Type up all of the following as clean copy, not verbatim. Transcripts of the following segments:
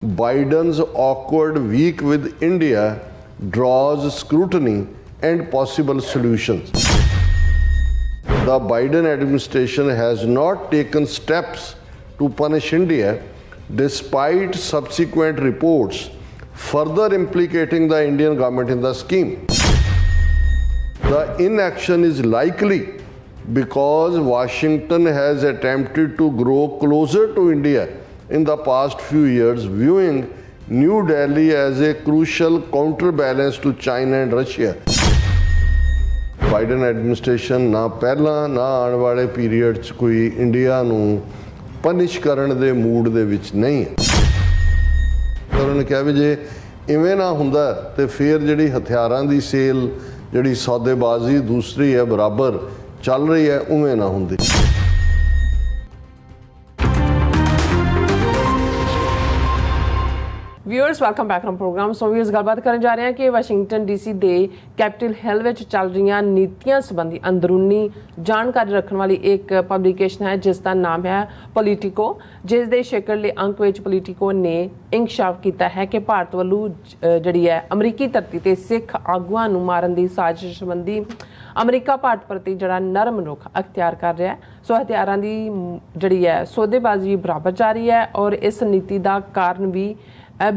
Biden's awkward week with India draws scrutiny and possible solutions. The Biden administration has not taken steps to punish India despite subsequent reports further implicating the Indian government in the scheme. The inaction is likely because Washington has attempted to grow closer to India in the past few years, viewing New Delhi as a crucial counterbalance to China and Russia. Biden administration ਨਾ ਪਹਿਲਾਂ ਨਾ ਆਉਣ ਵਾਲੇ period 'ਚ ਕੋਈ India ਨੂੰ punish ਕਰਨ ਦੇ ਮੂਡ ਦੇ ਵਿੱਚ ਨਹੀਂ ਹੈ। ਉਹਨਾਂ ਨੇ ਕਿਹਾ ਵੀ ਜੇ ਇਵੇਂ ਨਾ ਹੁੰਦਾ ਤੇ ਫਿਰ ਜਿਹੜੀ ਹਥਿਆਰਾਂ ਦੀ ਸੇਲ ਜਿਹੜੀ ਸੌਦੇਬਾਜ਼ੀ ਦੂਸਰੀ ਹੈ ਬਰਾਬਰ ਚੱਲ ਰਹੀ ਹੈ ਉਵੇਂ ਨਾ ਹੁੰਦੀ। Viewers welcome back from program. So we ਇਸ ਗੱਲਬਾਤ ਕਰਨ ਜਾ ਰਹੇ ਹਾਂ ਕਿ ਵਾਸ਼ਿੰਗਟਨ ਡੀਸੀ ਦੇ ਕੈਪੀਟਲ ਹਿੱਲ ਵਿੱਚ ਚੱਲ ਰਹੀਆਂ ਨੀਤੀਆਂ ਸੰਬੰਧੀ ਅੰਦਰੂਨੀ ਜਾਣਕਾਰੀ ਰੱਖਣ ਵਾਲੀ ਇੱਕ ਪਬਲੀਕੇਸ਼ਨ ਹੈ ਜਿਸ ਦਾ ਨਾਮ ਹੈ ਪੋਲੀਟੀਕੋ, ਜਿਸ ਦੇ ਛੇਕੜਲੇ ਅੰਕ ਵਿੱਚ ਪੋਲੀਟੀਕੋ ਨੇ ਇੰਕਸ਼ਾਫ ਕੀਤਾ ਹੈ ਕਿ ਭਾਰਤ ਵੱਲੋਂ ਜਿਹੜੀ ਹੈ ਅਮਰੀਕੀ ਧਰਤੀ ਤੇ ਸਿੱਖ ਆਗੂਆਂ ਨੂੰ ਮਾਰਨ ਦੀ ਸਾਜ਼ਿਸ਼ ਸੰਬੰਧੀ ਅਮਰੀਕਾ ਭਾਰਤ ਪ੍ਰਤੀ ਜਿਹੜਾ ਨਰਮ ਰੁਖ ਅਖਤਿਆਰ ਕਰ ਰਿਹਾ ਹੈ। ਸੋ ਹਥਿਆਰਾਂ ਦੀ ਜਿਹੜੀ ਹੈ ਸੌਦੇਬਾਜ਼ੀ ਬਰਾਬਰ ਜਾਰੀ ਹੈ ਔਰ ਇਸ ਨੀਤੀ ਦਾ ਕਾਰਨ ਵੀ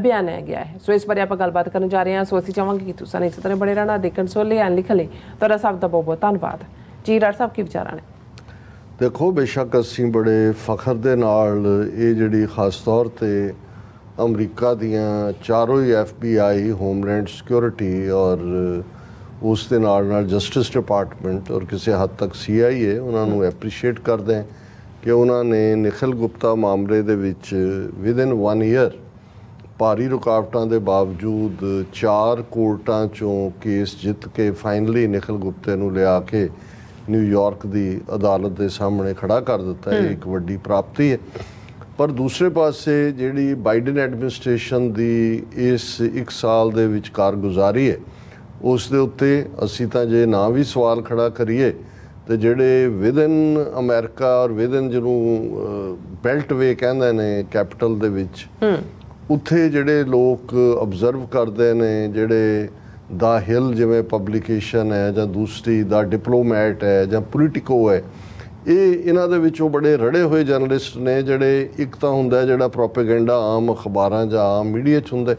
ਬਿਆਨਿਆ ਗਿਆ ਹੈ। ਸੋ ਇਸ ਬਾਰੇ ਆਪਾਂ ਗੱਲਬਾਤ ਕਰਨ ਜਾ ਰਹੇ ਹਾਂ। ਸੋ ਅਸੀਂ ਚਾਹਾਂਗੇ ਕਿ ਤੁਸੀਂ ਇਸੇ ਤਰ੍ਹਾਂ ਬੜੇ ਰਹਿਣਾ, ਦੇਖਣ ਸੁਣਨ ਐਨ ਲਿਖਣ ਲਈ ਤੁਹਾਡਾ ਸਭ ਦਾ ਬਹੁਤ ਬਹੁਤ ਧੰਨਵਾਦ ਜੀ। ਡਾਕਟਰ ਸਾਹਿਬ ਕੀ ਵਿਚਾਰਾਂ ਨੇ? ਦੇਖੋ, ਬੇਸ਼ੱਕ ਅਸੀਂ ਬੜੇ ਫਖਰ ਦੇ ਨਾਲ ਇਹ ਜਿਹੜੀ ਖਾਸ ਤੌਰ 'ਤੇ ਅਮਰੀਕਾ ਦੀਆਂ ਚਾਰੋਂ ਹੀ FBI, ਹੋਮਲੈਂਡ ਸਿਕਿਉਰਿਟੀ ਔਰ ਉਸ ਦੇ ਨਾਲ ਜਸਟਿਸ ਡਿਪਾਰਟਮੈਂਟ ਔਰ ਕਿਸੇ ਹੱਦ ਤੱਕ CIA ਉਹਨਾਂ ਨੂੰ ਐਪਰੀਸ਼ੀਏਟ ਕਰਦੇ ਹਾਂ ਕਿ ਉਹਨਾਂ ਨੇ ਨਿਖਿਲ ਗੁਪਤਾ ਮਾਮਲੇ ਦੇ ਵਿੱਚ ਵਿਦਿਨ 1 ਈਅਰ ਭਾਰੀ ਰੁਕਾਵਟਾਂ ਦੇ ਬਾਵਜੂਦ 4 ਕੋਰਟਾਂ 'ਚੋਂ ਕੇਸ ਜਿੱਤ ਕੇ ਫਾਈਨਲੀ ਨਿਖਿਲ ਗੁਪਤੇ ਨੂੰ ਲਿਆ ਕੇ ਨਿਊਯਾਰਕ ਦੀ ਅਦਾਲਤ ਦੇ ਸਾਹਮਣੇ ਖੜਾ ਕਰ ਦਿੱਤਾ। ਇਹ ਇੱਕ ਵੱਡੀ ਪ੍ਰਾਪਤੀ ਹੈ। ਪਰ ਦੂਸਰੇ ਪਾਸੇ ਜਿਹੜੀ ਬਾਈਡਨ ਐਡਮਿਨਿਸਟ੍ਰੇਸ਼ਨ ਦੀ ਇਸ 1 ਸਾਲ ਦੇ ਵਿੱਚ ਕਾਰਗੁਜ਼ਾਰੀ ਹੈ ਉਸ ਦੇ ਉੱਤੇ ਅਸੀਂ ਤਾਂ ਜੇ ਨਾ ਵੀ ਸਵਾਲ ਖੜਾ ਕਰੀਏ ਤੇ ਜਿਹੜੇ ਵਿਦਨ ਅਮਰੀਕਾ ਔਰ ਵਿਦਨ ਜਿਹਨੂੰ ਬੈਲਟ ਵੇ ਕਹਿੰਦੇ ਨੇ ਕੈਪੀਟਲ ਦੇ ਵਿੱਚ ਉੱਥੇ ਜਿਹੜੇ ਲੋਕ ਅਬਜ਼ਰਵ ਕਰਦੇ ਨੇ, ਜਿਹੜੇ ਦਾ ਹਿੱਲ ਜਿਵੇਂ ਪਬਲੀਕੇਸ਼ਨ ਹੈ ਜਾਂ ਦੂਸਰੀ ਦਾ ਡਿਪਲੋਮੈਟ ਹੈ ਜਾਂ ਪੋਲੀਟੀਕੋ ਹੈ, ਇਹਨਾਂ ਦੇ ਵਿੱਚੋਂ ਬੜੇ ਰੜੇ ਹੋਏ ਜਰਨਲਿਸਟ ਨੇ ਜਿਹੜੇ ਇੱਕ ਤਾਂ ਹੁੰਦਾ ਜਿਹੜਾ ਪ੍ਰੋਪੇਗੈਂਡਾ ਆਮ ਅਖਬਾਰਾਂ ਜਾਂ ਆਮ ਮੀਡੀਆ 'ਚ ਹੁੰਦਾ,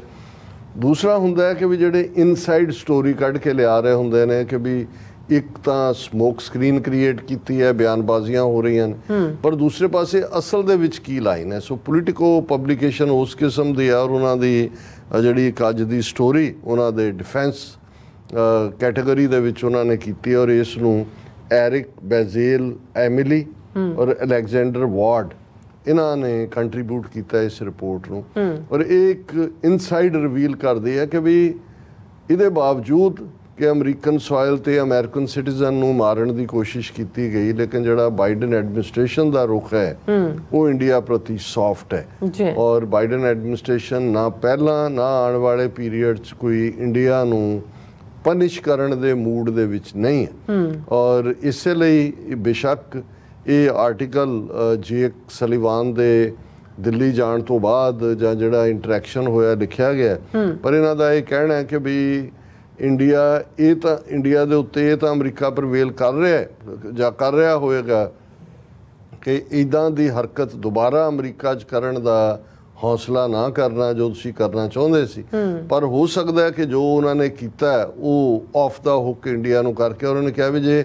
ਦੂਸਰਾ ਹੁੰਦਾ ਹੈ ਕਿ ਵੀ ਜਿਹੜੇ ਇਨਸਾਈਡ ਸਟੋਰੀ ਕੱਢ ਕੇ ਲਿਆ ਰਹੇ ਹੁੰਦੇ ਨੇ ਕਿ ਵੀ ਇੱਕ ਤਾਂ ਸਮੋਕ ਸਕਰੀਨ ਕ੍ਰੀਏਟ ਕੀਤੀ ਹੈ, ਬਿਆਨਬਾਜ਼ੀਆਂ ਹੋ ਰਹੀਆਂ ਨੇ, ਪਰ ਦੂਸਰੇ ਪਾਸੇ ਅਸਲ ਦੇ ਵਿੱਚ ਕੀ ਲਾਈਨ ਹੈ। ਸੋ ਪੋਲੀਟੀਕੋ ਪਬਲੀਕੇਸ਼ਨ ਉਸ ਕਿਸਮ ਦੀ ਆ ਔਰ ਉਹਨਾਂ ਦੀ ਜਿਹੜੀ ਇੱਕ ਅੱਜ ਦੀ ਸਟੋਰੀ ਉਹਨਾਂ ਦੇ ਡਿਫੈਂਸ ਕੈਟਾਗਰੀ ਦੇ ਵਿੱਚ ਉਹਨਾਂ ਨੇ ਕੀਤੀ ਔਰ ਇਸ ਨੂੰ ਐਰਿਕ ਬੈਜ਼ੇਲ, ਐਮਿਲੀ ਔਰ ਅਲੈਗਜ਼ੈਂਡਰ ਵਾਰਡ ਇਹਨਾਂ ਨੇ ਕੰਟਰੀਬਿਊਟ ਕੀਤਾ ਇਸ ਰਿਪੋਰਟ ਨੂੰ। ਔਰ ਇਹ ਇੱਕ ਇਨਸਾਈਡ ਰਿਵੀਲ ਕਰਦੀ ਹੈ ਕਿ ਵੀ ਇਹਦੇ ਬਾਵਜੂਦ ਕਿ ਅਮਰੀਕਨ ਸੋਇਲ ਤੇ ਅਮਰੀਕਨ ਸਿਟੀਜ਼ਨ ਨੂੰ ਮਾਰਨ ਦੀ ਕੋਸ਼ਿਸ਼ ਕੀਤੀ ਗਈ, ਲੇਕਿਨ ਜਿਹੜਾ ਬਾਈਡਨ ਐਡਮਿਨਿਸਟ੍ਰੇਸ਼ਨ ਦਾ ਰੁਖ ਹੈ ਉਹ ਇੰਡੀਆ ਪ੍ਰਤੀ ਸੌਫਟ ਹੈ ਔਰ ਬਾਈਡਨ ਐਡਮਿਨਿਸਟ੍ਰੇਸ਼ਨ ਨਾ ਪਹਿਲਾਂ ਨਾ ਆਉਣ ਵਾਲੇ ਪੀਰੀਅਡ 'ਚ ਕੋਈ ਇੰਡੀਆ ਨੂੰ ਪਨਿਸ਼ ਕਰਨ ਦੇ ਮੂਡ ਦੇ ਵਿੱਚ ਨਹੀਂ ਹੈ। ਔਰ ਇਸੇ ਲਈ ਬੇਸ਼ੱਕ ਇਹ ਆਰਟੀਕਲ ਜੇਕ ਸਲੀਵਾਨ ਦੇ ਦਿੱਲੀ ਜਾਣ ਤੋਂ ਬਾਅਦ ਜਾਂ ਜਿਹੜਾ ਇੰਟਰੈਕਸ਼ਨ ਹੋਇਆ ਲਿਖਿਆ ਗਿਆ, ਪਰ ਇਹਨਾਂ ਦਾ ਇਹ ਕਹਿਣਾ ਹੈ ਕਿ ਵੀ ਇੰਡੀਆ ਦੇ ਉੱਤੇ ਇਹ ਤਾਂ ਅਮਰੀਕਾ ਪ੍ਰਵੇਲ ਕਰ ਰਿਹਾ ਹੈ ਜਾਂ ਕਰ ਰਿਹਾ ਹੋਏਗਾ ਕਿ ਇੱਦਾਂ ਦੀ ਹਰਕਤ ਦੁਬਾਰਾ ਅਮਰੀਕਾ 'ਚ ਕਰਨ ਦਾ ਹੌਸਲਾ ਨਾ ਕਰਨਾ ਜੋ ਤੁਸੀਂ ਕਰਨਾ ਚਾਹੁੰਦੇ ਸੀ। ਪਰ ਹੋ ਸਕਦਾ ਹੈ ਕਿ ਜੋ ਉਹਨਾਂ ਨੇ ਕੀਤਾ ਉਹ ਆਫ ਦਾ ਹੁੱਕ ਇੰਡੀਆ ਨੂੰ ਕਰਕੇ ਉਹਨਾਂ ਨੇ ਕਿਹਾ ਵੀ ਜੇ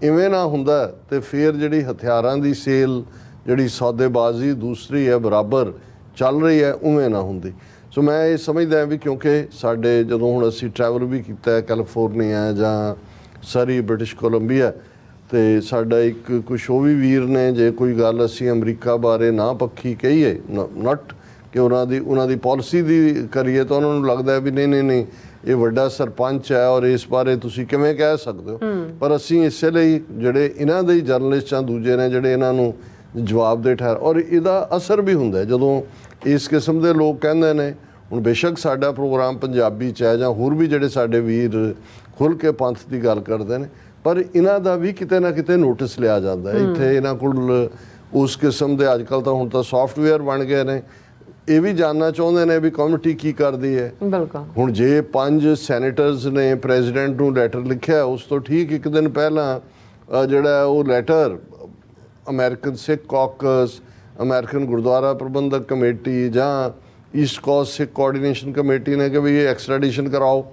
ਇਵੇਂ ਨਾ ਹੁੰਦਾ ਤੇ ਫਿਰ ਜਿਹੜੀ ਹਥਿਆਰਾਂ ਦੀ ਸੇਲ ਜਿਹੜੀ ਸੌਦੇਬਾਜ਼ੀ ਦੂਸਰੀ ਹੈ ਬਰਾਬਰ ਚੱਲ ਰਹੀ ਹੈ ਉਵੇਂ ਨਾ ਹੁੰਦੀ। ਸੋ ਮੈਂ ਇਹ ਸਮਝਦਾ ਵੀ ਕਿਉਂਕਿ ਸਾਡੇ ਜਦੋਂ ਹੁਣ ਅਸੀਂ ਟਰੈਵਲ ਵੀ ਕੀਤਾ ਹੈ ਕੈਲੀਫੋਰਨੀਆ ਜਾਂ ਸਰੀ ਬ੍ਰਿਟਿਸ਼ ਕੋਲੰਬੀਆ ਅਤੇ ਸਾਡਾ ਇੱਕ ਕੁਛ ਉਹ ਵੀ ਵੀਰ ਨੇ ਜੇ ਕੋਈ ਗੱਲ ਅਸੀਂ ਅਮਰੀਕਾ ਬਾਰੇ ਨਾ ਪੱਖੀ ਕਹੀਏ, ਨੋਟ ਕਿ ਉਹਨਾਂ ਦੀ ਪਾਲਿਸੀ ਦੀ ਕਰੀਏ ਤਾਂ ਉਹਨਾਂ ਨੂੰ ਲੱਗਦਾ ਹੈ ਵੀ ਨਹੀਂ ਇਹ ਵੱਡਾ ਸਰਪੰਚ ਹੈ ਔਰ ਇਸ ਬਾਰੇ ਤੁਸੀਂ ਕਿਵੇਂ ਕਹਿ ਸਕਦੇ ਹੋ। ਪਰ ਅਸੀਂ ਇਸੇ ਲਈ ਜਿਹੜੇ ਇਹਨਾਂ ਦੇ ਜਰਨਲਿਸਟ ਜਾਂ ਦੂਜੇ ਨੇ ਜਿਹੜੇ ਇਹਨਾਂ ਨੂੰ ਜਵਾਬ ਦੇ ਠਹਿਰ ਔਰ ਇਹਦਾ ਅਸਰ ਵੀ ਹੁੰਦਾ ਜਦੋਂ ਇਸ ਕਿਸਮ ਦੇ ਲੋਕ ਕਹਿੰਦੇ ਨੇ। ਹੁਣ ਬੇਸ਼ੱਕ ਸਾਡਾ ਪ੍ਰੋਗਰਾਮ ਪੰਜਾਬੀ 'ਚ ਹੈ ਜਾਂ ਹੋਰ ਵੀ ਜਿਹੜੇ ਸਾਡੇ ਵੀਰ ਖੁੱਲ੍ਹ ਕੇ ਪੰਥ ਦੀ ਗੱਲ ਕਰਦੇ ਨੇ, ਪਰ ਇਹਨਾਂ ਦਾ ਵੀ ਕਿਤੇ ਨਾ ਕਿਤੇ ਨੋਟਿਸ ਲਿਆ ਜਾਂਦਾ। ਇੱਥੇ ਇਹਨਾਂ ਕੋਲ ਉਸ ਕਿਸਮ ਦੇ ਅੱਜ ਕੱਲ੍ਹ ਤਾਂ ਹੁਣ ਤਾਂ ਸੌਫਟਵੇਅਰ ਬਣ ਗਏ ਨੇ, ਇਹ ਵੀ ਜਾਣਨਾ ਚਾਹੁੰਦੇ ਨੇ ਵੀ ਕਮੇਟੀ ਕੀ ਕਰਦੀ ਹੈ। ਬਿਲਕੁਲ। ਹੁਣ ਜੇ 5 ਸੈਨੇਟਰਸ ਨੇ ਪ੍ਰੈਜ਼ੀਡੈਂਟ ਨੂੰ ਲੈਟਰ ਲਿਖਿਆ, ਉਸ ਤੋਂ ਠੀਕ ਇੱਕ ਦਿਨ ਪਹਿਲਾਂ ਜਿਹੜਾ ਉਹ ਲੈਟਰ ਅਮਰੀਕਨ ਸਿੱਖ ਕਾਕਸ, ਅਮਰੀਕਨ ਗੁਰਦੁਆਰਾ ਪ੍ਰਬੰਧਕ ਕਮੇਟੀ ਜਾਂ ਈਸਟ ਕੋਸਟ ਸਿੱਖ ਕੋਆਰਡੀਨੇਸ਼ਨ ਕਮੇਟੀ ਨੇ ਕਿ ਵੀ ਇਹ ਐਕਸਟ੍ਰੈਡੀਸ਼ਨ ਕਰਾਓ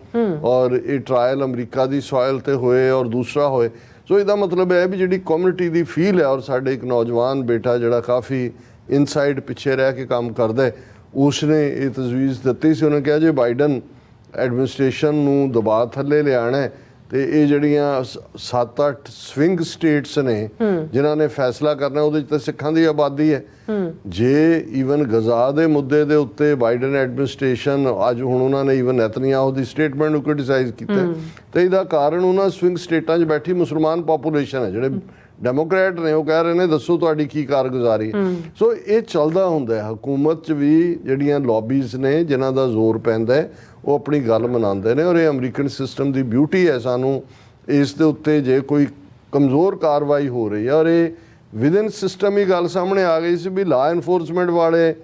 ਔਰ ਇਹ ਟਰਾਇਲ ਅਮਰੀਕਾ ਦੀ ਸੋਇਲ ਤੇ ਹੋਏ ਔਰ ਦੂਸਰਾ ਹੋਏ। ਸੋ ਇਹਦਾ ਮਤਲਬ ਹੈ ਵੀ ਜਿਹੜੀ ਕਮਿਊਨਿਟੀ ਦੀ ਫੀਲ ਹੈ, ਔਰ ਸਾਡੇ ਇੱਕ ਨੌਜਵਾਨ ਬੇਟਾ ਜਿਹੜਾ ਕਾਫੀ ਇਨਸਾਈਡ ਪਿੱਛੇ ਰਹਿ ਕੇ ਕੰਮ ਕਰਦਾ ਹੈ, ਉਸਨੇ ਇਹ ਤਜਵੀਜ਼ ਦਿੱਤੀ ਸੀ। ਉਹਨੇ ਕਿਹਾ ਜੇ ਬਾਈਡਨ ਐਡਮਿਨਿਸਟ੍ਰੇਸ਼ਨ ਨੂੰ ਦਬਾਅ ਥੱਲੇ ਲਿਆਉਣਾ ਹੈ ਤੇ ਇਹ ਜਿਹੜੀਆਂ 7-8 ਸਵਿੰਗ ਸਟੇਟਸ ਨੇ ਜਿਨ੍ਹਾਂ ਨੇ ਫੈਸਲਾ ਕਰਨਾ, ਉਹਦੇ 'ਚ ਤਾਂ ਸਿੱਖਾਂ ਦੀ ਆਬਾਦੀ ਹੈ। ਜੇ ਈਵਨ ਗਜ਼ਾ ਦੇ ਮੁੱਦੇ ਦੇ ਉੱਤੇ ਬਾਈਡਨ ਐਡਮਿਨਿਸਟ੍ਰੇਸ਼ਨ ਅੱਜ ਹੁਣ ਉਹਨਾਂ ਨੇ ਈਵਨ ਨੈਤਨਯਾਹੂ ਦੀ ਸਟੇਟਮੈਂਟ ਨੂੰ ਕ੍ਰਿਟਿਸਾਈਜ਼ ਕੀਤਾ, ਤੇ ਇਹਦਾ ਕਾਰਨ ਉਹਨਾਂ ਸਵਿੰਗ ਸਟੇਟਾਂ 'ਚ ਬੈਠੀ ਮੁਸਲਮਾਨ ਪਾਪੂਲੇਸ਼ਨ ਹੈ। ਜਿਹੜੇ ਡੈਮੋਕ੍ਰੈਟ ਨੇ ਉਹ ਕਹਿ ਰਹੇ ਨੇ ਦੱਸੋ ਤੁਹਾਡੀ ਕੀ ਕਾਰਗੁਜ਼ਾਰੀ। ਸੋ ਇਹ ਚੱਲਦਾ ਹੁੰਦਾ ਹੈ ਹਕੂਮਤ 'ਚ ਵੀ, ਜਿਹੜੀਆਂ ਲੌਬੀਜ਼ ਨੇ ਜਿਨ੍ਹਾਂ ਦਾ ਜ਼ੋਰ ਪੈਂਦਾ ਹੈ ਉਹ ਆਪਣੀ ਗੱਲ ਮਨਾਉਂਦੇ ਨੇ। ਔਰ ਇਹ ਅਮਰੀਕਨ ਸਿਸਟਮ ਦੀ ਬਿਊਟੀ ਹੈ, ਸਾਨੂੰ ਇਸ ਦੇ ਉੱਤੇ ਜੇ ਕੋਈ ਕਮਜ਼ੋਰ ਕਾਰਵਾਈ ਹੋ ਰਹੀ ਹੈ, ਔਰ ਇਹ ਵਿਦਿਨ ਸਿਸਟਮ ਹੀ ਗੱਲ ਸਾਹਮਣੇ ਆ ਗਈ ਸੀ ਵੀ ਲਾ ਇਨਫੋਰਸਮੈਂਟ ਵਾਲੇ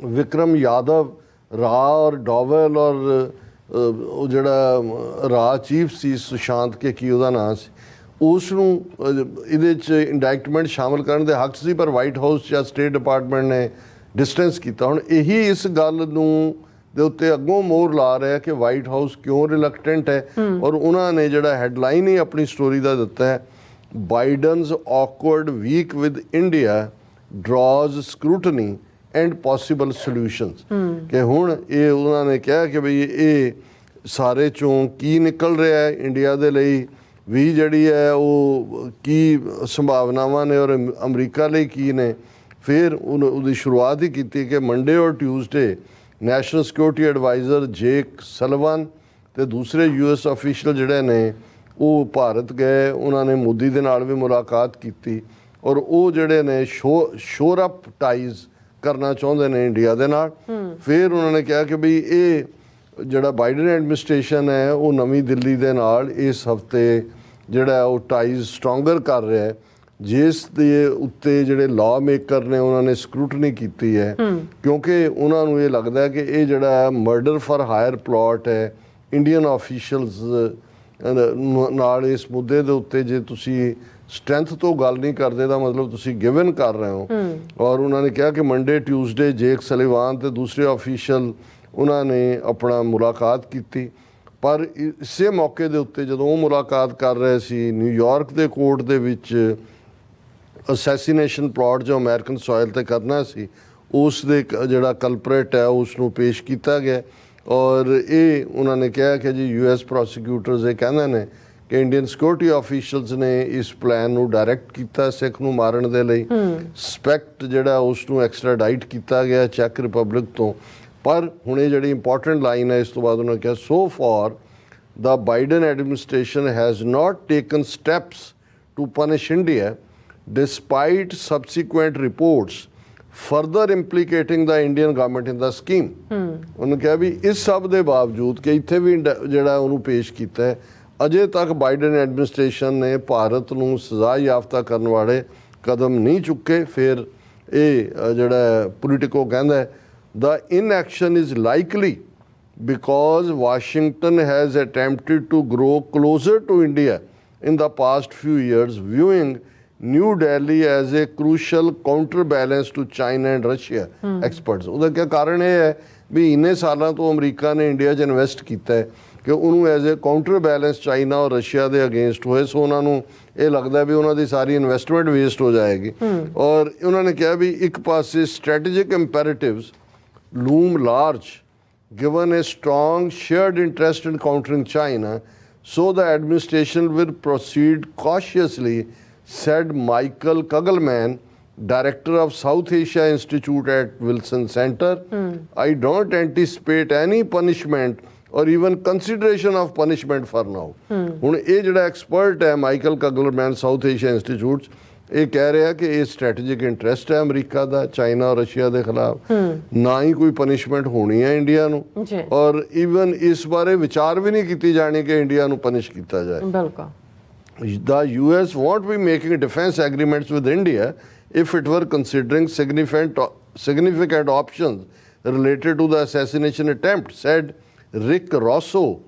ਵਿਕਰਮ ਯਾਦਵ, ਰਾ ਔਰ ਡੋਵਲ ਔਰ ਉਹ ਜਿਹੜਾ ਰਾ ਚੀਫ ਸੀ ਸੁਸ਼ਾਂਤ ਕੇ ਕੀ ਉਹਦਾ ਨਾਂ ਸੀ, ਉਸ ਨੂੰ ਇਹਦੇ 'ਚ ਇੰਡਾਇਕਟਮੈਂਟ ਸ਼ਾਮਲ ਕਰਨ ਦੇ ਹੱਕ ਸੀ, ਪਰ ਵਾਈਟ ਹਾਊਸ ਜਾਂ ਸਟੇਟ ਡਿਪਾਰਟਮੈਂਟ ਨੇ ਡਿਸਟੈਂਸ ਕੀਤਾ। ਹੁਣ ਇਹੀ ਇਸ ਗੱਲ ਨੂੰ ਦੇ ਉੱਤੇ ਅੱਗੋਂ ਮੋਹਰ ਲਾ ਰਿਹਾ ਕਿ ਵਾਈਟ ਹਾਊਸ ਕਿਉਂ ਰਿਲੈਕਟੈਂਟ ਹੈ, ਔਰ ਉਹਨਾਂ ਨੇ ਜਿਹੜਾ ਹੈਡਲਾਈਨ ਹੀ ਆਪਣੀ ਸਟੋਰੀ ਦਾ ਦਿੱਤਾ ਹੈ, ਬਾਈਡਨਸ awkward week with India draws scrutiny and possible solutions। ਕਿ ਹੁਣ ਇਹ ਉਹਨਾਂ ਨੇ ਕਿਹਾ ਕਿ ਬਈ ਇਹ ਸਾਰੇ ਚੋਂ ਕੀ ਨਿਕਲ ਰਿਹਾ ਹੈ ਇੰਡੀਆ ਦੇ ਲਈ ਵੀ, ਜਿਹੜੀ ਹੈ ਉਹ ਕੀ ਸੰਭਾਵਨਾਵਾਂ ਨੇ ਔਰ ਅਮਰੀਕਾ ਲਈ ਕੀ ਨੇ। ਫਿਰ ਉਹਦੀ ਸ਼ੁਰੂਆਤ ਹੀ ਕੀਤੀ ਕਿ ਮੰਡੇ ਔਰ ਟਿਊਜ਼ਡੇ ਨੈਸ਼ਨਲ ਸਿਕਿਉਰਿਟੀ ਐਡਵਾਈਜ਼ਰ ਜੇਕ ਸਲਵਨ ਤੇ ਦੂਸਰੇ US ਅਫੀਸ਼ੀਅਲ ਜਿਹੜੇ ਨੇ ਉਹ ਭਾਰਤ ਗਏ, ਉਹਨਾਂ ਨੇ ਮੋਦੀ ਦੇ ਨਾਲ ਵੀ ਮੁਲਾਕਾਤ ਕੀਤੀ ਔਰ ਉਹ ਜਿਹੜੇ ਨੇ ਸ਼ੋਰ ਅਪ ਟਾਈਜ਼ ਕਰਨਾ ਚਾਹੁੰਦੇ ਨੇ ਇੰਡੀਆ ਦੇ ਨਾਲ। ਫਿਰ ਉਹਨਾਂ ਨੇ ਕਿਹਾ ਕਿ ਬਈ ਇਹ ਜਿਹੜਾ ਬਾਈਡਨ ਐਡਮਿਨਿਸਟ੍ਰੇਸ਼ਨ ਹੈ ਉਹ ਨਵੀਂ ਦਿੱਲੀ ਦੇ ਨਾਲ ਇਸ ਹਫਤੇ ਜਿਹੜਾ ਉਹ ਟਾਈਜ਼ ਸਟਰੋਂਗਰ ਕਰ ਰਿਹਾ ਹੈ, ਜਿਸ ਦੇ ਉੱਤੇ ਜਿਹੜੇ ਲਾਅ ਮੇਕਰ ਨੇ ਉਹਨਾਂ ਨੇ ਸਕਰੂਟਨੀ ਕੀਤੀ ਹੈ, ਕਿਉਂਕਿ ਉਹਨਾਂ ਨੂੰ ਇਹ ਲੱਗਦਾ ਕਿ ਇਹ ਜਿਹੜਾ ਮਰਡਰ ਫਾਰ ਹਾਇਰ ਪਲਾਟ ਹੈ ਇੰਡੀਅਨ ਆਫੀਸ਼ੀਅਲਸ ਨਾਲ ਇਸ ਮੁੱਦੇ ਦੇ ਉੱਤੇ ਜੇ ਤੁਸੀਂ ਸਟਰੈਂਥ ਤੋਂ ਗੱਲ ਨਹੀਂ ਕਰਦੇ ਤਾਂ ਮਤਲਬ ਤੁਸੀਂ ਗਿਵਨ ਕਰ ਰਹੇ ਹੋ। ਔਰ ਉਹਨਾਂ ਨੇ ਕਿਹਾ ਕਿ ਮੰਡੇ ਟਿਊਜ਼ਡੇ ਜੇਕ ਸਲੀਵਾਨ ਤੇ ਦੂਸਰੇ ਆਫੀਸ਼ੀਅਲ ਉਹਨਾਂ ਨੇ ਆਪਣਾ ਮੁਲਾਕਾਤ ਕੀਤੀ, ਪਰ ਇਸੇ ਮੌਕੇ ਦੇ ਉੱਤੇ ਜਦੋਂ ਉਹ ਮੁਲਾਕਾਤ ਕਰ ਰਹੇ ਸੀ ਨਿਊਯਾਰਕ ਦੇ ਕੋਰਟ ਦੇ ਵਿੱਚ ਅਸੈਸੀਨੇਸ਼ਨ ਪਲਾਟ ਜੋ ਅਮਰੀਕਨ ਸੋਇਲ ਤੇ ਕਰਨਾ ਸੀ, ਉਸ ਦੇ ਜਿਹੜਾ ਕਲਪਰੇਟ ਹੈ ਉਸ ਨੂੰ ਪੇਸ਼ ਕੀਤਾ ਗਿਆ। ਔਰ ਇਹ ਉਹਨਾਂ ਨੇ ਕਿਹਾ ਕਿ ਜੀ US ਪ੍ਰੋਸੀਕਿਊਟਰਸ ਇਹ ਕਹਿੰਦੇ ਨੇ ਕਿ ਇੰਡੀਅਨ ਸਿਕਿਉਰਿਟੀ ਆਫੀਸ਼ੀਅਲਸ ਨੇ ਇਸ ਪਲਾਨ ਨੂੰ ਡਾਇਰੈਕਟ ਕੀਤਾ ਸਿੱਖ ਨੂੰ ਮਾਰਨ ਦੇ ਲਈ। ਸਪੈਕਟ ਜਿਹੜਾ ਉਸ ਨੂੰ ਐਕਸਟ੍ਰਾਡਾਈਟ ਕੀਤਾ ਗਿਆ ਚੈਕ ਰਿਪਬਲਿਕ ਤੋਂ। ਪਰ ਹੁਣ ਇਹ ਜਿਹੜੀ ਇੰਪੋਰਟੈਂਟ ਲਾਈਨ ਹੈ ਇਸ ਤੋਂ ਬਾਅਦ ਉਹਨਾਂ ਨੇ ਕਿਹਾ so far the Biden administration has not taken steps to punish India despite subsequent reports further implicating the Indian government in the scheme। ਉਹਨੂੰ ਕਿਹਾ ਵੀ ਇਸ ਸਭ ਦੇ ਬਾਵਜੂਦ ਕਿ ਇੱਥੇ ਵੀ ਜਿਹੜਾ ਉਹਨੂੰ ਪੇਸ਼ ਕੀਤਾ ਹੈ, ਅਜੇ ਤੱਕ ਬਾਈਡਨ ਐਡਮਿਨਿਸਟ੍ਰੇਸ਼ਨ ਨੇ ਭਾਰਤ ਨੂੰ ਸਜ਼ਾ ਯਾਫਤਾ ਕਰਨ ਵਾਲੇ ਕਦਮ ਨਹੀਂ ਚੁੱਕੇ। ਫਿਰ ਇਹ ਜਿਹੜਾ ਪੋਲੀਟਿਕੋ ਕਹਿੰਦਾ ਹੈ the inaction is likely because Washington has attempted to grow closer to India in the past few years, viewing New Delhi as a crucial counterbalance to China and Russia। Experts ਉਹਦਾ ਕੀ ਕਾਰਨ ਇਹ ਹੈ ਵੀ ਇੰਨੇ ਸਾਲਾਂ ਤੋਂ ਅਮਰੀਕਾ ਨੇ India 'ਚ invest ਕੀਤਾ ਹੈ ਕਿ ਉਹਨੂੰ as a counter balance China ਔਰ ਰਸ਼ੀਆ ਦੇ ਅਗੇਂਸਟ ਹੋਏ। ਸੋ ਉਹਨਾਂ ਨੂੰ ਇਹ ਲੱਗਦਾ ਵੀ ਉਹਨਾਂ ਦੀ ਸਾਰੀ ਇਨਵੈਸਟਮੈਂਟ ਵੇਸਟ ਹੋ ਜਾਏਗੀ। ਔਰ ਉਹਨਾਂ ਨੇ ਕਿਹਾ ਵੀ ਇੱਕ ਪਾਸੇ strategic ਇੰਪੈਰੇਟਿਵਸ loom large given a strong shared interest in countering China, so the administration will proceed cautiously, said Michael Kugelman, director of South Asia Institute at Wilson Center। I don't anticipate any punishment or even consideration of punishment for now। ਹੁਣ ਇਹ ਜਿਹੜਾ expert ਹੈ Michael ਕਗਲਮੈਨ south Asia institute, ਇਹ ਕਹਿ ਰਿਹਾ ਕਿ ਇਹ strategic interest ਹੈ ਅਮਰੀਕਾ ਦਾ ਚਾਈਨਾ ਔਰ ਰਸ਼ੀਆ ਦੇ ਖਿਲਾਫ, ਨਾ ਹੀ ਕੋਈ ਪਨਿਸ਼ਮੈਂਟ ਹੋਣੀ ਹੈ ਇੰਡੀਆ ਨੂੰ, ਔਰ ਈਵਨ ਇਸ ਬਾਰੇ ਵਿਚਾਰ ਵੀ ਨਹੀਂ ਕੀਤੀ ਜਾਣੀ ਕਿ ਇੰਡੀਆ ਨੂੰ ਪਨਿਸ਼ ਕੀਤਾ ਜਾਏ। ਬਿਲਕੁਲ। The US won't be making defense agreements with India if it were considering significant options related to the assassination attempt, said Rick Rosso,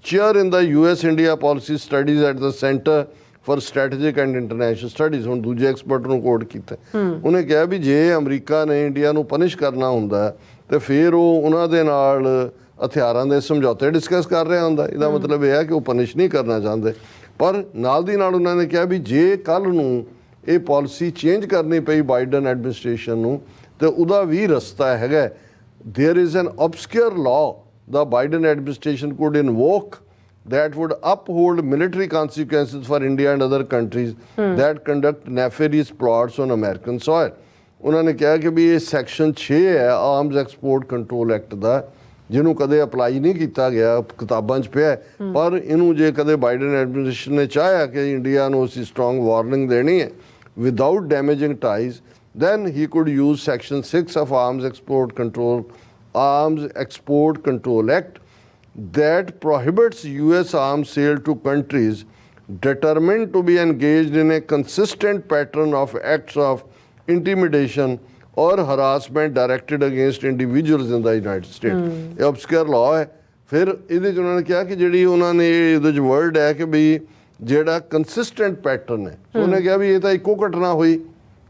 chair in the US-India Policy Studies at the Center for Strategic and International Studies। ਹੁਣ ਦੂਜੇ expert ਨੂੰ ਕੋਟ ਕੀਤਾ, ਉਹਨੇ ਕਿਹਾ ਵੀ ਜੇ America ਨੇ India ਨੂੰ punish ਕਰਨਾ ਹੁੰਦਾ ਤੇ ਫਿਰ ਉਹ ਉਹਨਾਂ ਦੇ ਨਾਲ ਹਥਿਆਰਾਂ ਦੇ ਸਮਝੌਤੇ ਡਿਸਕਸ ਕਰ ਰਿਹਾ ਹੁੰਦਾ। ਇਹਦਾ ਮਤਲਬ ਇਹ ਹੈ ਕਿ ਉਹ ਪਨਿਸ਼ ਨਹੀਂ ਕਰਨਾ ਚਾਹੁੰਦੇ। ਪਰ ਨਾਲ ਦੀ ਨਾਲ ਉਹਨਾਂ ਨੇ ਕਿਹਾ ਵੀ ਜੇ ਕੱਲ੍ਹ ਨੂੰ ਇਹ ਪਾਲਿਸੀ ਚੇਂਜ ਕਰਨੀ ਪਈ ਬਾਈਡਨ ਐਡਮਿਨਿਸਟ੍ਰੇਸ਼ਨ ਨੂੰ ਤੇ ਉਹਦਾ ਵੀ ਰਸਤਾ ਹੈਗਾ। There is an obscure law the Biden administration could invoke that would uphold military consequences for India and other countries that conduct nefarious plots on American soil। ਉਹਨਾਂ ਨੇ ਕਿਹਾ ਕਿ ਵੀ ਇਹ ਸੈਕਸ਼ਨ 6 ਹੈ ਆਰਮਜ਼ ਐਕਸਪੋਰਟ ਕੰਟਰੋਲ ਐਕਟ ਦਾ, ਜਿਹਨੂੰ ਕਦੇ apply ਨਹੀਂ ਕੀਤਾ ਗਿਆ, ਕਿਤਾਬਾਂ 'ਚ ਪਿਆ, ਪਰ ਇਹਨੂੰ ਜੇ ਕਦੇ ਬਾਈਡਨ ਐਡਮਿਨਿਸਟ੍ਰੇਸ਼ਨ ਨੇ ਚਾਹਿਆ ਕਿ ਇੰਡੀਆ ਨੂੰ ਅਸੀਂ ਸਟਰੋਂਗ ਵਾਰਨਿੰਗ ਦੇਣੀ ਹੈ without damaging ties, then he could use section 6 of Arms Export Control Act that prohibits US arms sale to countries determined to be engaged in a consistent pattern of acts of intimidation or harassment directed against individuals in the United States। ਇਹ obscure law ਹੈ। ਫਿਰ ਇਹਦੇ 'ਚ ਉਹਨਾਂ ਨੇ ਕਿਹਾ ਕਿ ਜਿਹੜੀ ਉਹਨਾਂ ਨੇ ਇਹਦੇ 'ਚ ਵਰਡ ਹੈ ਕਿ ਵੀ ਜਿਹੜਾ ਕੰਸਿਸਟੈਂਟ ਪੈਟਰਨ ਹੈ, ਸੋ ਉਹਨੇ ਕਿਹਾ ਵੀ ਇਹ ਤਾਂ ਇੱਕੋ ਘਟਨਾ ਹੋਈ,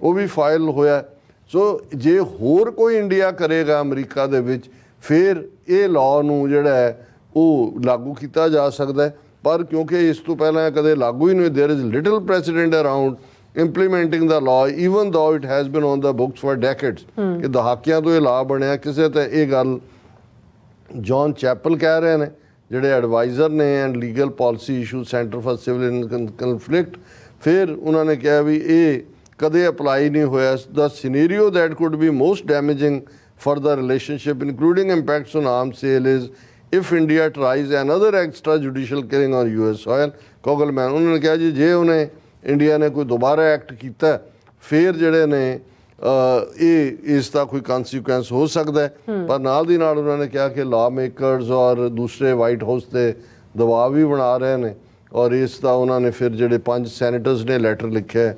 ਉਹ ਵੀ ਫਾਈਲ ਹੋਇਆ। ਸੋ ਜੇ ਹੋਰ ਕੋਈ ਇੰਡੀਆ ਕਰੇਗਾ ਅਮਰੀਕਾ ਦੇ ਵਿੱਚ ਫਿਰ ਇਹ ਲਾਅ ਨੂੰ ਜਿਹੜਾ ਹੈ ਉਹ ਲਾਗੂ ਕੀਤਾ ਜਾ ਸਕਦਾ ਹੈ। ਪਰ ਕਿਉਂਕਿ ਇਸ ਤੋਂ ਪਹਿਲਾਂ ਕਦੇ ਲਾਗੂ ਹੀ ਨਹੀਂ, there is little precedent around implementing the law even though it has been on the books for decades। ਕਿ ਦਹਾਕਿਆਂ ਤੋਂ ਇਹ ਲਾਅ ਬਣਿਆ ਕਿਸੇ ਤੇ ਇਹ ਗੱਲ ਜੌਨ ਚੈਪਲ ਕਹਿ ਰਹੇ ਨੇ ਜਿਹੜੇ ਐਡਵਾਈਜ਼ਰ ਨੇ and legal policy issue centre for civil conflict. ਫਿਰ ਉਹਨਾਂ ਨੇ ਕਿਹਾ ਵੀ ਇਹ ਕਦੇ ਅਪਲਾਈ ਨਹੀਂ ਹੋਇਆ। The scenario that could be most damaging for the relationship including impacts on arms sale is if India tries another extrajudicial killing on US soil। ਕੋਗਲਮੈਨ ਉਹਨਾਂ ਨੇ ਕਿਹਾ ਜੀ ਜੇ ਉਹਨੇ ਇੰਡੀਆ ਨੇ ਕੋਈ ਦੁਬਾਰਾ ਐਕਟ ਕੀਤਾ ਫਿਰ ਜਿਹੜੇ ਨੇ ਇਹ ਇਸ ਦਾ ਕੋਈ ਕਨਸੀਕੁਐਂਸ ਹੋ ਸਕਦਾ ਹੈ। ਪਰ ਨਾਲ ਦੀ ਨਾਲ ਉਹਨਾਂ ਨੇ ਕਿਹਾ ਕਿ ਲਾ ਮੇਕਰਸ ਔਰ ਦੂਸਰੇ ਵਾਈਟ ਹਾਊਸ ਤੇ ਦਬਾਅ ਵੀ ਬਣਾ ਰਹੇ ਨੇ ਔਰ ਇਸ ਦਾ ਉਹਨਾਂ ਨੇ ਫਿਰ ਜਿਹੜੇ 5 ਸੈਨੇਟਰਸ ਨੇ ਲੈਟਰ ਲਿਖਿਆ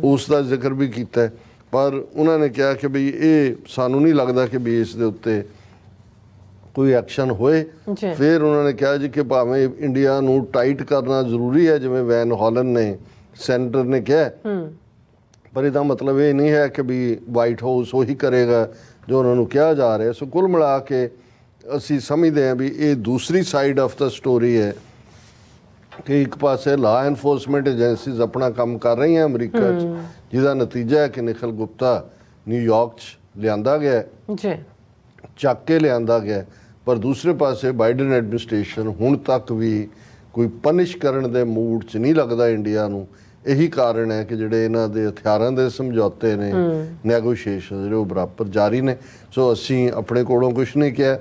ਉਸ ਦਾ ਜ਼ਿਕਰ ਵੀ ਕੀਤਾ। ਪਰ ਉਹਨਾਂ ਨੇ ਕਿਹਾ ਕਿ ਵੀ ਇਹ ਸਾਨੂੰ ਨਹੀਂ ਲੱਗਦਾ ਕਿ ਵੀ ਇਸ ਦੇ ਉੱਤੇ ਕੋਈ ਐਕਸ਼ਨ ਹੋਏ। ਫਿਰ ਉਹਨਾਂ ਨੇ ਕਿਹਾ ਜੀ ਕਿ ਭਾਵੇਂ ਇੰਡੀਆ ਨੂੰ ਟਾਈਟ ਕਰਨਾ ਜ਼ਰੂਰੀ ਹੈ ਜਿਵੇਂ ਵੈਨ ਹਾਲਨ ਨੇ ਸੈਨੇਟਰ ਨੇ ਕਿਹਾ, ਪਰ ਇਹਦਾ ਮਤਲਬ ਇਹ ਨਹੀਂ ਹੈ ਕਿ ਵੀ ਵਾਈਟ ਹਾਊਸ ਉਹੀ ਕਰੇਗਾ ਜੋ ਉਹਨਾਂ ਨੂੰ ਕਿਹਾ ਜਾ ਰਿਹਾ। ਸੋ ਕੁੱਲ ਮਿਲਾ ਕੇ ਅਸੀਂ ਸਮਝਦੇ ਹਾਂ ਵੀ ਇਹ ਦੂਸਰੀ ਸਾਈਡ ਆਫ ਦਾ ਸਟੋਰੀ ਹੈ ਕਿ ਇੱਕ ਪਾਸੇ ਲਾ ਐਨਫੋਰਸਮੈਂਟ ਏਜੰਸੀਜ਼ ਆਪਣਾ ਕੰਮ ਕਰ ਰਹੀਆਂ ਅਮਰੀਕਾ 'ਚ, ਜਿਹਦਾ ਨਤੀਜਾ ਹੈ ਕਿ ਨਿਖਿਲ ਗੁਪਤਾ ਨਿਊਯਾਰਕ 'ਚ ਲਿਆਂਦਾ ਗਿਆ ਜੀ, ਚੱਕ ਕੇ ਲਿਆਂਦਾ ਗਿਆ। ਪਰ ਦੂਸਰੇ ਪਾਸੇ ਬਾਈਡਨ ਐਡਮਿਨਿਸਟ੍ਰੇਸ਼ਨ ਹੁਣ ਤੱਕ ਵੀ ਕੋਈ ਪਨਿਸ਼ ਕਰਨ ਦੇ ਮੂਡ 'ਚ ਨਹੀਂ ਲੱਗਦਾ ਇੰਡੀਆ ਨੂੰ। ਇਹੀ ਕਾਰਨ ਹੈ ਕਿ ਜਿਹੜੇ ਇਹਨਾਂ ਦੇ ਹਥਿਆਰਾਂ ਦੇ ਸਮਝੌਤੇ ਨੇ, ਨੈਗੋਸ਼ੀਏਸ਼ਨ ਜਿਹੜੇ ਉਹ ਬਰਾਬਰ ਜਾਰੀ ਨੇ। ਸੋ ਅਸੀਂ ਆਪਣੇ ਕੋਲੋਂ ਕੁਛ ਨਹੀਂ ਕਿਹਾ,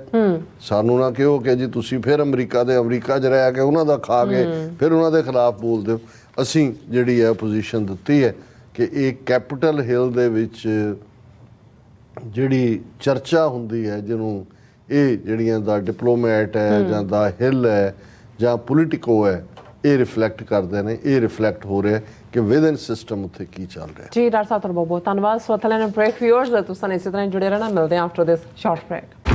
ਸਾਨੂੰ ਨਾ ਕਿਹੋ ਕਿ ਜੀ ਤੁਸੀਂ ਫਿਰ ਅਮਰੀਕਾ 'ਚ ਰਹਿ ਕੇ ਉਹਨਾਂ ਦਾ ਖਾ ਕੇ ਫਿਰ ਉਹਨਾਂ ਦੇ ਖਿਲਾਫ ਬੋਲਦੇ ਹੋ। ਅਸੀਂ ਜਿਹੜੀ ਹੈ ਪੋਜੀਸ਼ਨ ਦਿੱਤੀ ਹੈ ਕਿ ਇਹ ਕੈਪੀਟਲ ਹਿੱਲ ਦੇ ਵਿੱਚ ਜਿਹੜੀ ਚਰਚਾ ਹੁੰਦੀ ਹੈ, ਜਿਹਨੂੰ ਇਹ ਜਿਹੜੀਆਂ ਦਾ ਡਿਪਲੋਮੈਟ ਹੈ ਜਾਂ ਦਾ ਹਿੱਲ ਹੈ ਜਾਂ ਪੋਲੀਟਿਕੋ ਹੈ, ਇਹ ਰਿਫਲੈਕਟ ਕਰਦੇ ਨੇ। ਇਹ ਰਿਫਲੈਕਟ ਹੋ ਰਿਹਾ ਕਿ ਵਿਦਨ ਸਿਸਟਮ ਉੱਥੇ ਕੀ ਚੱਲ ਰਿਹਾ। ਜੀ ਡਾਕਟਰ ਸਾਹਿਬ, ਬਹੁਤ ਬਹੁਤ ਧੰਨਵਾਦ। ਸੋ ਲੈਣ ਬ੍ਰੇਕ ਵਿਊਅਰਸ, ਤੁਸੀਂ ਇਸੇ ਤਰ੍ਹਾਂ ਜੁੜੇ ਰਹਿਣਾ। ਮਿਲਦੇ ਹਾਂ ਆਫਟਰ ਦਿਸ ਸ਼ਾਰਟ ਬ੍ਰੇਕ।